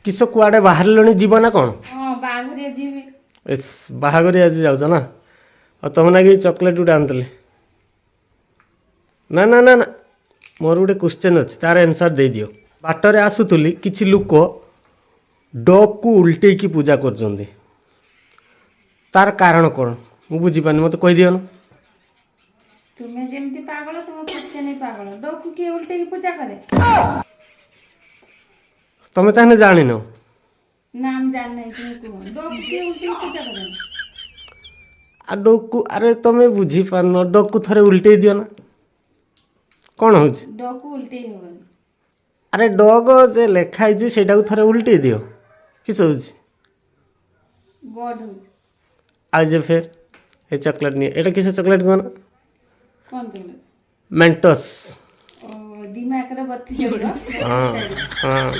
किस कुआडे बाहर जीव ना कौन हाँ बाघरिया जीवी बाहाघर आज जाऊच ना और तुम ना चॉकलेट गोटे आनी ना ना ना ना मोर गोटे क्वेश्चन अच्छे तार आंसर दे दियो बाटर आसुली किसी लोक डग को उल्टे की पूजा कर तार कारण कौन मु बुझीपार मत कहीदि ना तुम्हें जेमती पागल तुम क्वेश्चन ही पागल डग को किए उल्टे की पूजा करे तुम ताहने जान नाम जान नहीं तुम कहो डग को किए उल्टे की पूजा करे आ डग को अरे तुम बुझीपार डग को थे उल्टे दियो ना कौन हो डग को उल्टे ही होबनी अरे डग जे लेखाई से थे उल्टे दियो किस हो गॉड हो आज फिर ये चॉकलेट नहीं एटा किस चॉकलेट कौन कौन तुम मेंटस दिमाग रे बत्ती चल हाँ हाँ